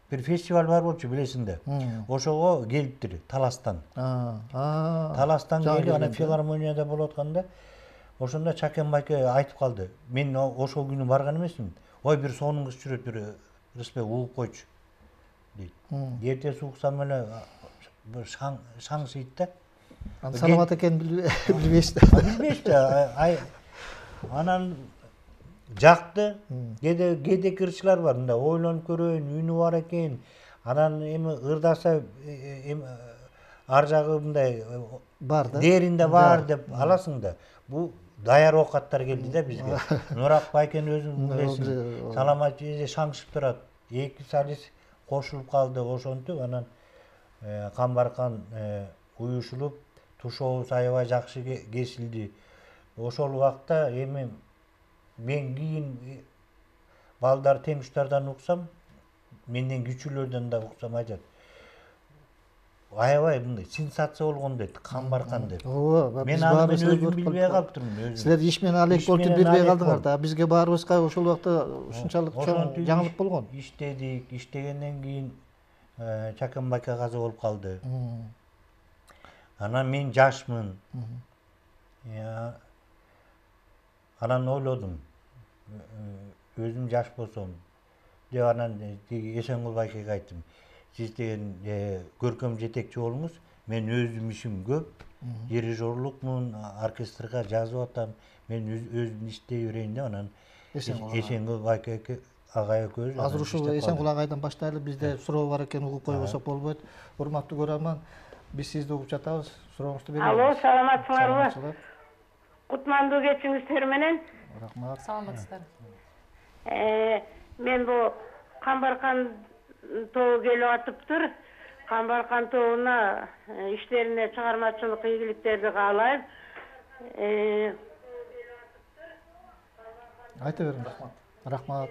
бир фестиваль бар болчу, билесиң да. Ошого келиптир Таластан. Таластан келип, ана филармонияда болуп атканда, ошондо Чакен Байке айтып калды. Мен ошол күнү барган эмесмин. Ой, бир сонун кыз жүрөт, бир Рысбек угуп койчу дейт. Эртеси уксам эле шаңшыйт да. Саламат экенин билбейсиз. Билбейсиз. Анан жакты, кээде кырчылар бар, мындай ойлонуп көрөйүн, үнү бар экен. Анан эми ырдаса ар жагы мындай бар да. Дээринде бар деп аласың да. Бул даяр оокаттар келди да бизге. Нурак Байкен өзүң билесиң. Саламат эже шаңшып турат. 2 солист кошулуп калды, ошентип анан Камбаркан уюшулуп, тушообуз аябай жакшы кесилди. Ошол убакта эми мен кийин балдар теңүштардан уксам, менден күчүлөрдөн да уксам айтат. Аябай мындай сенсация болгон дейт, Камбаркан деп. Мен аны өзүм билбей калыптырмын. Силер иш менен Алек болтуп билбей калдыңар да. Бизге баарыбызга ошол убакта ушунчалык чоң жаңылык болгон. Иштегенден кийин Чакен Байке каза болуп калды. Анан мен жашмын. Анан ойлодум. Өзүм жаш болсом деп анан Эсенгул Байкеге айттым. Сиз деген көркөм жетекчи болуңуз, мен өзүм ишим көп, дирижерлукмун, оркестрга жазып атам, мен өзүм иштей берейин деп анан Эсенгул Байке агай экөөбүз. Азыр ушул Эсенгул агайдан баштайлы, бизде суроо бар экен, угуп койбосок болбойт. Урматтуу көрөрман, биз сизди угуп жатабыз. Сурооңузду бериңиз. Алло, саламатсыңарбы? Кутмандуу кечиңиздер менен. Рахмат. Саламатсыздар. Мен бу Камбаркан тобу келип атыптыр. Камбаркан тобуна иштерине чыгармачылык ийгиликтерди каалайм. Айта бериңиз. Рахмат.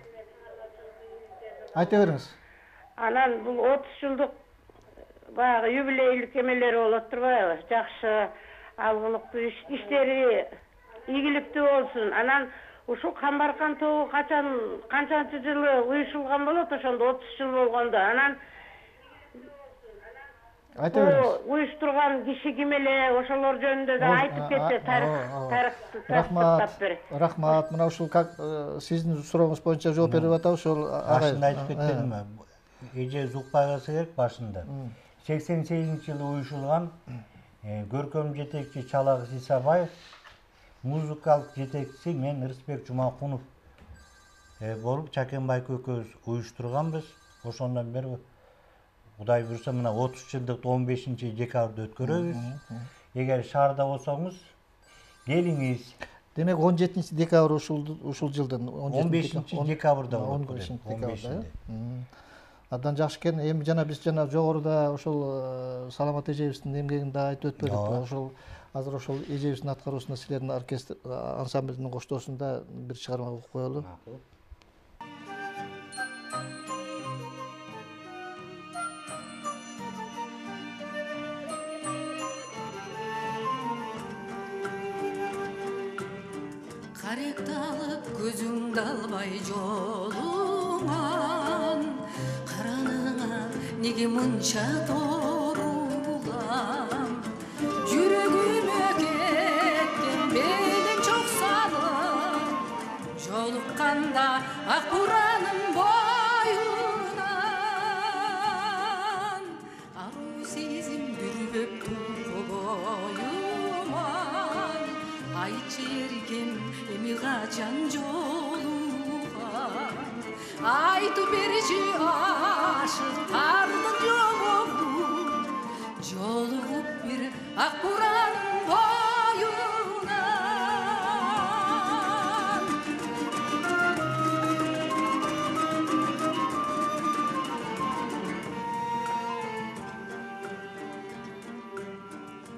Айта бериңиз. Анан бул 30 жылдык баягы юбилейлик эмелери болот турбайбы? Жакшы алгылыктуу иштери ийгиликтүү болсун. Анан ушул Камбаркан тобу канчанчы жылы уюшулган болот? Ошондо 30 жыл болгондо. Анан Айта бериңиз. Уюштурган киши ким эле, ошолор жөнүндө да айтып кетсе, тарих. Рахмат. Мына ушул сиздин сурооңуз боюнча жооп берип атабыз. Ошол башында айтып кеттим. Эже укпагысы керек башында. 88-жылы уюшулган көркөм жетекчи Чалак Исабаев, музыкалык жетекчиси мен Рысбек Жумакунов болуп Чакен Байке экөөбүз уюштурганбыз. Ошондон бери Кудай буйруса мына 30 жылдыкты 15-декабрда өткөрөбүз. Эгер шаарда болсоңуз, келиңиз. Демек 17-декабрь ушул жылдын 15-декабрда болот. 15-декабрда. Абдан жакшы экен. Эми биз жогоруда ошол Саламат Эжеевичтин эмгегин да айтып өтпөдүкпү. Ошол азыр ошол Эжеевичтин аткаруусунда силердин оркестр ансамблдин коштоосунда бир чыгарма окуп коелу. Каректи алып көзүңдү албай жолуңан, караныңа неге мынча торулам? Жүрөгүмө кеткен белиң чок салып, жолукканда ак буранын боюнан, аруу сезим дүрбөп тургу боюман, айтчы эркем эми качан жолуган? Айтып берчи ашыктардын жолугун, жолугуп бир ак буранын боюнан.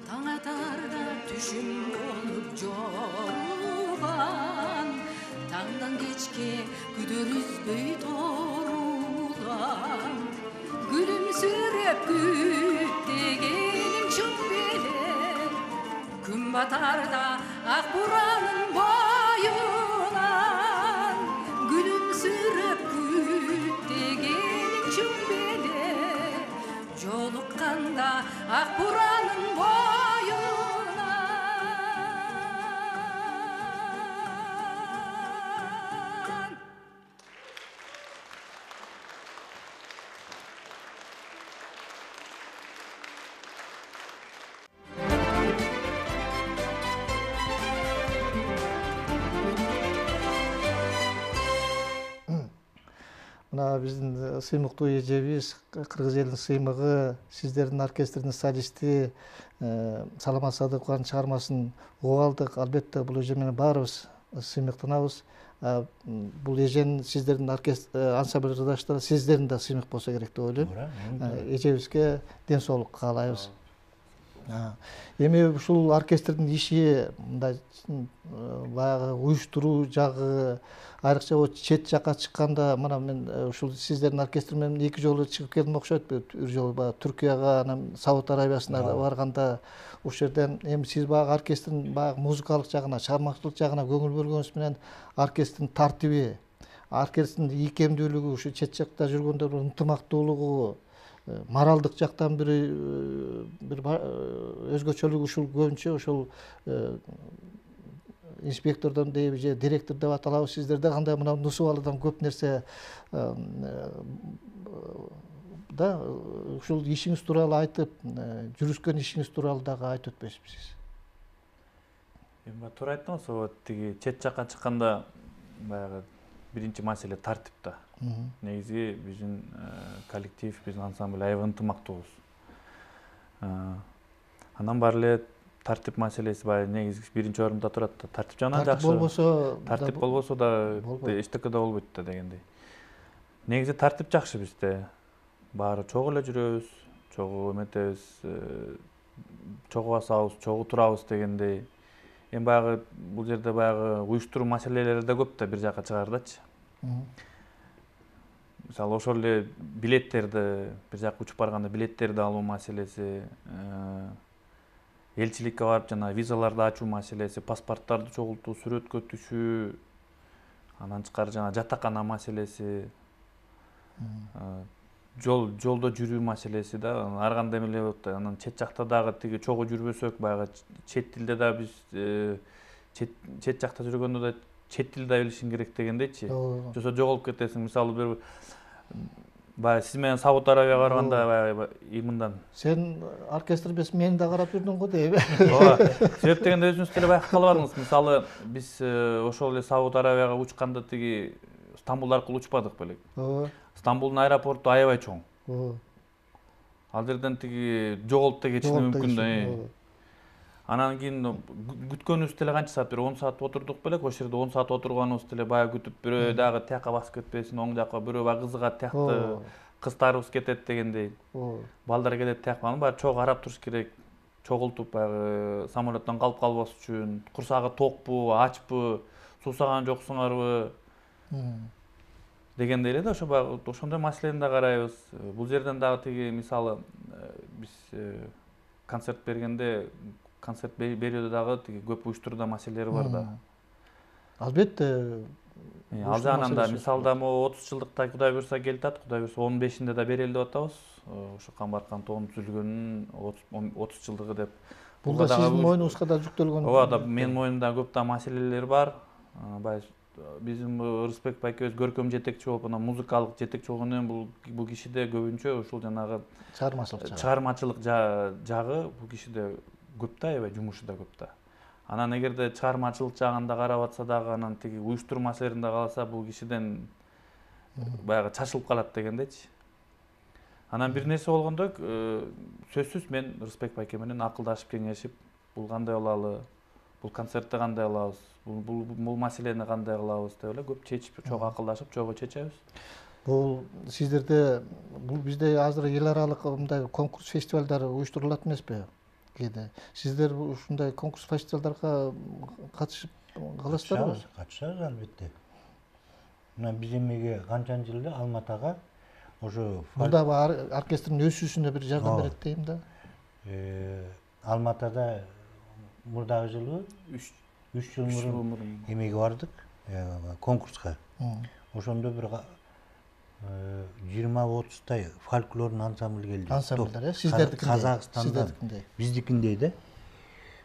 Таң атарда түшүм болуп жоруган, таңдан кечке күдөр үзбөй торулам. Күлүмсүрөп күттөгеним чоң беле, күн батарда ак буранын боюнан. Күлүмсүрөп күттөгеним чоң беле, жолукканда ак буранын боюнан. Мына биздин сыймыктуу эжебиз, кыргыз элинин сыймыгы, сиздердин оркестрдин солисти Саламат Садыкованын чыгармасын угуп алдык. Албетте бул эже менен баарыбыз сыймыктанабыз. Бул эженин сиздердин ансамбль ырдаштары сиздердин да сыймык болсо керек деп ойлойм. Эжебизге ден соолук каалайбыз. Эми ушул оркестрдин иши мындай баягы уюштуруу жагы, айрыкча чет жакка чыкканда, мына мен ушул сиздердин оркестр менен 2 жолу чыгып келдим окшойт. Бир жолу баягы Түркияга, анан Сауд Арабиясына барганда, ушул жерден эми сиз баягы оркестрдин баягы музыкалык жагына, чыгармачылык жагына көңүл бөлгөнүз менен оркестрдин тартиби, оркестрдин ийкемдүүлүгү, ушу чет жакта жүргөндө ынтымактуулугу, моралдык жактан бир өзгөчөлүгү ушул көбүнчө ушул инспектордон дейби же директор деп аталабы, сиздерде кандай мына Нусубалыдан көп нерсе да ушул ишиңиз тууралуу айтып, жүрүшкөн ишиңиз тууралуу дагы айтып өтпөйсүзбү? Эми туура айттыңыз, тиги чет жакка чыкканда баягы биринчи маселе тартипта. Негизи биздин коллектив, биздин ансамбль аябай ынтымактуубуз. Анан баары эле тартип маселеси баягы негизи биринчи орунда турат. Тартип жагынан жакшы. Тартип болбосо да эчтеке да болбойт да дегендей. Негизи тартип жакшы бизде. Баары чогуу эле жүрөбүз, чогуу эметебиз, чогуу басабыз, чогуу турабыз дегендей. Эми баягы бул жерде баягы уюштуруу маселелери да көп да бир жакка чыгардачы. Мисалы ошол эле билеттерди, бир жакка учуп барганда билеттерди алуу маселеси, элчиликке барып жана визаларды ачуу маселеси, паспорттарды чогултуу, сүрөткө түшүү, анан тышкары жана жатакана маселеси, жолдо жүрүү маселеси да, ар кандай эле болот да. Анан чет жакта дагы тиги чогуу жүрбөсөк, баягы чет тилде да биз чет жакта жүргөндө да чет тил да билишиң керек дегендейчи. Жоксо жоголуп кетесиң. Мисалы бир баягы сиз менен Сауд Арабияга барганда баягы мындан. Сен оркестр без мени да карап жүрдүң го дейби. Ооба. Себеп дегенде өзүңүз деле байкап калбадыңыз. Мисалы биз ошол эле Сауд Арабияга учканда тиги Стамбул аркылуу учпадык белек. Стамбулдун аэропорту аябай чоң. Ал жерден тиги жоголуп да кетиши мүмкүн да. Анан кийин күткөнүбүз деле канча саат, бир 10 саат отурдук белек. Ошол жерде 10 саат отурганыбыз деле баягы күтүп, бирөө дагы тияка басып кетпесин, оң жакка бирөө баягы кызыгат тиякты, кыздарыбыз кетет дегендей. Балдар кетет тияк, аны баары чогуу карап туруш керек. Чогултуп баягы самолеттон калып калбас үчүн, курсагы токпу, ачпы, суусаган жоксуңарбы дегендей эле да. Ошо баягы ошондой маселени да карайбыз. Бул жерден дагы тиги мисалы биз концерт бергенде, концерт берүүдө дагы тиги көп уюштурууда маселелери бар да. Албетте. Ал жагынан да мисалда могу 30 жылдыкта Кудай буйрса келип атат, Кудай буйрса 15-inde да берели деп атабыз. Ошо Камбаркан тоонун түзүлгөнүнүн 30 жылдыгы деп. Бул да сиздин мойнуңузга да жүктөлгөн. Ооба да, менин мойнумда көп да маселелер бар. Биздин Рысбек байкебиз көркөм жетекчи болуп, анан музыкалык жетекчи болгондон кийин бул кишиде көбүнчө ушул жанагы чыгармачылык жагы бул кишиде көп да, аябай жумушу да көп да. Анан эгерде чыгармачылык жагында карап атса дагы, анан тиги уюштуруу маселелеринде калса, бул кишиден баягы чачылып калат дегендейчи. Анан бир нерсе болгондо сөзсүз мен Рысбек байке менен акылдашып кеңешип, бул кандай болалы, бул концертти кандай кылабыз, бул маселени кандай кылабыз деп эле көп чечип, чогуу акылдашып, чогуу чечебиз. Бул сиздерде, бул бизде азыр эл аралык мындай конкурс фестивалдар уюштурулат эмеспи? Кээде сиздер ушундай конкурс фестивалдарга катышып каласыздарбы? Катышабыз албетте. Мына биз эмеге канча жылда Алматага ошо мурда оркестрдин өсүүсүнө бир жардам берет дейм да. Алматада мурдагы жылы 3 жыл мурун эмеге бардык, конкурска. Ошондо бир 20-30 фольклордун ансамбль келди. Ансамбльдер, сиздердикиндей. Казакстандан, биздикиндей да.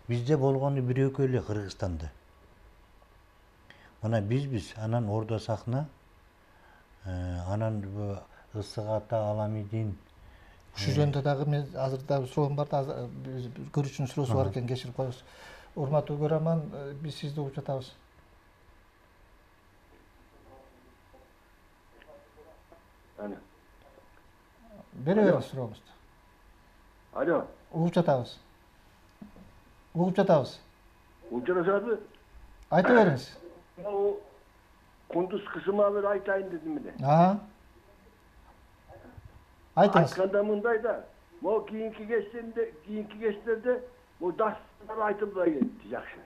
Бизде болгону бир-экөө эле Кыргызстанда. Мына бизбиз, анан Ордо сахна, анан Ысык ата, Аламидин. Ушу жөнүндө дагы мен азыр дагы суроом бар да, көрүүчүнүн суроосу бар экен, кечирип коебуз. Урматтуу көрөрман, биз сизди угуп жатабыз. Бере бериңиз сурообузду. Алло. Угуп жатабыз. Угуп жатабыз. Угуп жатасызбы? Айта бериңиз. Кундуз кызыма бир айтайын дедим эле. Айтыңыз. Айтканда мындай да, могу кийинки кечтерде бул дастандар айтылбай кетти жакшы.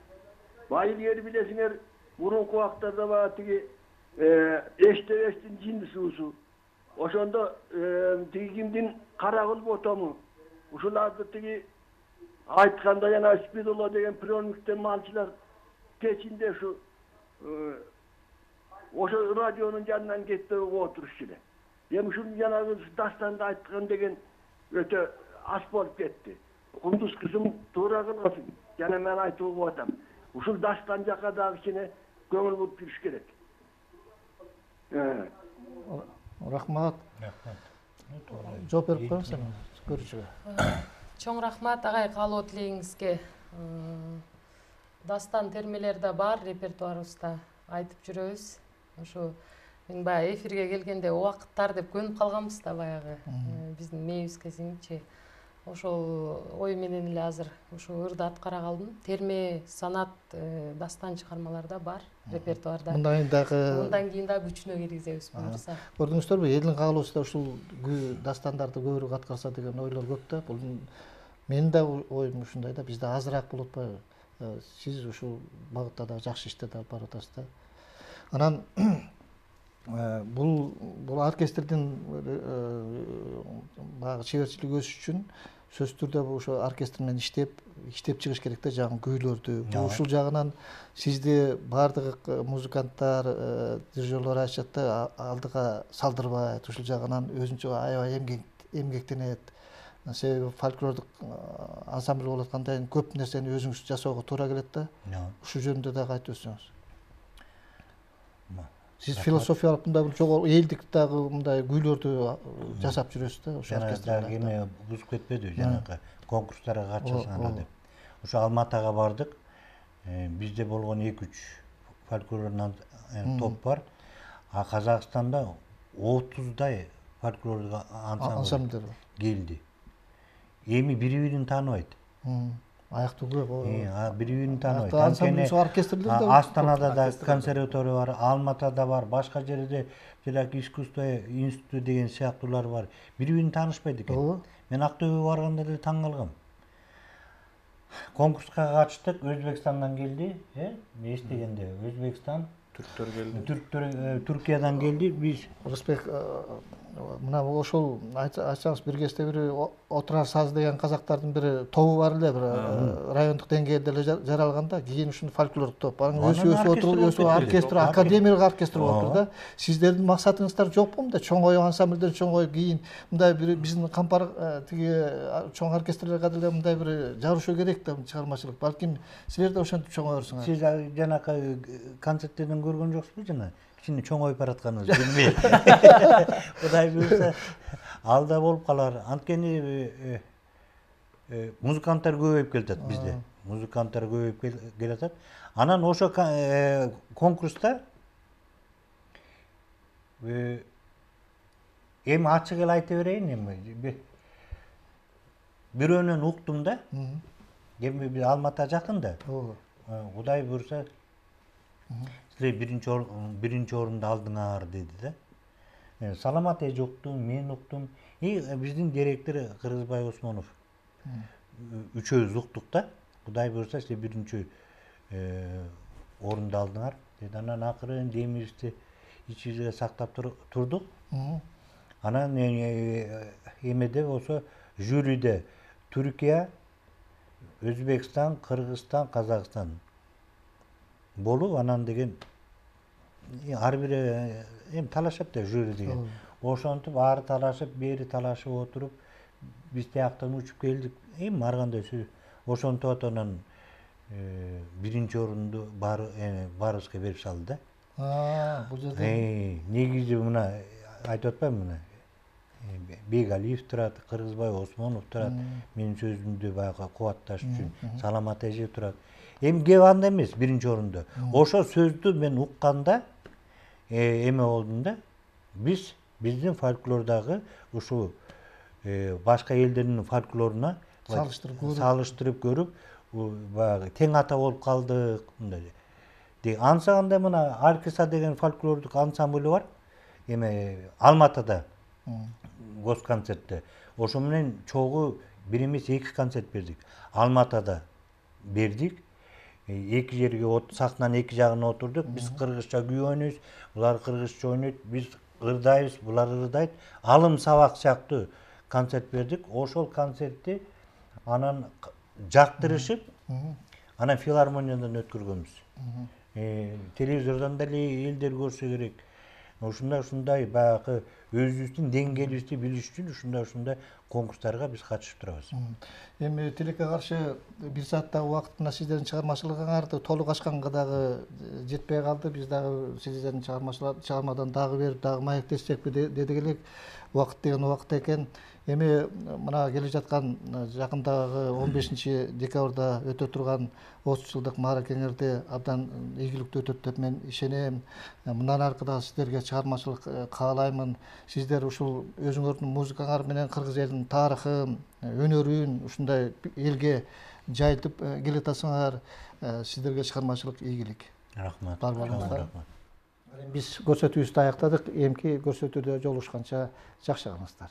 Байылгер билесиңер, мурунку убактарда баягы тиги эштебестин жин суусу. Ошондо тиги кимдин Карагул ботому, ушуларды тиги айтканда жана Спидоло деген приемниктен малчылар кечинде ошо радионун жанынан кетип отурушчу эле. Эми ушул жанагы дастанды айткан деген өтө аз болуп кетти. Кундуз кызым туура кыласың. Жана мен айтып угуп атам. Ушул дастан жака дагы кичине көңүл буруп жүрүш керек. Рахмат. Жооп берип коюңуз көрүүчүгө. Чоң рахмат агай, каалоо тилегиңизге. Дастан термелер да бар репертуарыбызда, айтып жүрөбүз. Ошо мен баягы эфирге келгенде убакыттар деп көнүп калганбыз да баягы. Биздин мээбизге сиңчи. Ошол ой менен эле азыр ошо ырды аткара калдым. Терме, санат, дастан чыгармаларда бар репертуарда. Мындан кийин дагы күчүнө киргизебиз буюрса. Көрдүңүздөрбү, элдин каалоосу ушул дастандарды көбүрөөк аткарса деген ойлор көп да. Бул менин да оюм ушундай да, бизде азыраак болуп атпайбы? Сиз ушул багытта да жакшы иштеп барып атасыз да. Анан бул оркестрдин баягы чеберчилиги өсүш үчүн сөзсүз түрдө ошо оркестр менен иштеп чыгыш керек да, жаңы күүлөрдү. Ушул жагынан сизди баардык музыканттар, дирижерлор айтышат да, алдыга салдырбайт, ушул жагынан өзүнчө аябай эмгектенет. Себеби фольклордук ансамбль болуп аткандан кийин көп нерсени өзүңүз жасоого туура келет да. Ушул жөнүндө дагы айтып өтсөңүз. Сиз философиялык мындай жогору элдик дагы мындай күүлөрдү жасап жүрөсүз да, ошо оркестрде. Эме бузуп кетпеди, жанагы конкурстарга катышасың деп. Ошо Алматага бардык. Бизде болгон 2-3 фольклордун топ бар. А Казакстанда 30дай фольклордук ансамбль келди. эми бири-бирин тааныбайт. Аяктуу көп. Бири-бирин тааныбайт. Ансамбль оркестрлер да. Астанада да консерватория бар, Алматада бар, башка жерде Желак искусство институты деген сыяктуулар бар. Бири-бирин таанышпайт экен. Мен Актөбөгө барганда деле таң калгам. Конкурска катыштык, Өзбекстандан келди, эстегенде Өзбекстан, түрктөр келди. Түрктөр Түркиядан келди. Биз Рысбек, мына ошол айтсаңыз бир кезде бир Отурар саз деген казактардын бир тобу бар эле, бир райондук деңгээлде эле жаралганда, кийин ушуну фольклордук топ. Анан өсүп оркестр, академиялык оркестр болуптур да. Сиздердин максатыңыздар жокпу мындай чоңоюп ансамбльден чоңоюп, кийин мындай бир биздин кампар тиги чоң оркестрлерге деле мындай бир жарышуу керек да чыгармачылык. Балким силер да ошентип чоңоерсуңар. Сиз жанакы концерттерден көргөн жоксузбу жана? Кичине чоңоюп баратканыңызды билбейм. Кудай буюрса алда болуп калар. Анткени музыканттар көбөйүп келатат бизде. Музыканттар көбөйүп келатат. Анан ошо конкурста эми ачык эле айта берейин, эми бирөөнөн уктум да. Эми биз Алмата жакын да. Кудай буюрса силер биринчи орунду алдыңар деди да. Саламат эже уктум, мен уктум. Биздин директор Кыргызбай Осмонов. Үчөөбүз уктук да. Кудай буюрса силер биринчи орунду алдыңар деди. Анан акырын демибизди ичибизге сактап турдук. Анан эмеде болсо жюриде Түркия, Өзбекстан, Кыргызстан, Казакстан болуп, анан деген ар бири талашат да жюри деген. Ошентип ары талашып, бери талашып отуруп, биз тияктан учуп келдик. Арганда ошентип анан биринчи орунду баарыбызга берип салды да. Бул жерде негизи мына айтып атпаймынбы, мына Бегалиев турат, Кыргызбай Осмонов турат, менин сөзүмдү баягы кубатташ үчүн Саламат эже турат. Эми кеп анда эмес биринчи орунду. Ошо сөздү мен укканда эме болдум да. Биздин фольклордагы ушу башка элдердин фольклоруна салыштырып көрүп, баягы тең ата болуп калдык мындай. Ансаганда мына Аркиса деген фольклордук ансамбль бар. Эме Алматада госконцертте. Ошо менен чогуу бир эмес 2 концерт бердик. Алматада бердик. Эки жерге сахнанын эки жагына отурдук. Биз кыргызча күй ойнойбуз, булар кыргызча ойнойт, биз ырдайбыз, булар ырдайт. Алым сабак сыяктуу концерт бердик. Ошол концертти анан жактырышып, анан филармониядан өткөргөнбүз. Телевизордон деле элдер көрсө керек. Ушундай баягы өзүбүздүн деңгээлибизди билиш үчүн ушундай конкурстарга биз катышып турабыз. Эми тилекке каршы 1 сааттагы убакыт мына сиздердин чыгармачылыгыңарды толук ачканга дагы жетпей калды. Биз дагы сиздердин чыгармадан дагы берип, дагы маектешсекпи дедик элек. Убакыт деген убакыт экен. Эми мына келе жаткан жакындагы 15-декабрда өтө турган 30 жылдык мааракеңерде абдан ийгиликтүү өтөт деп мен ишенем. Мындан аркы сиздерге чыгармачылык каалаймын. Сиздер ушул өзүңөрдүн музыкаңар менен кыргыз элинин тарыхын, өнөрүн ушундай элге жайылтып келатасыңар. Сиздерге чыгармачылык ийгилик. Рахмат. Бар болуңуздар. Биз көрсөтүүбүздү аяктадык. Эмки көрсөтүүдө жолугушканча жакшы калыңыздар.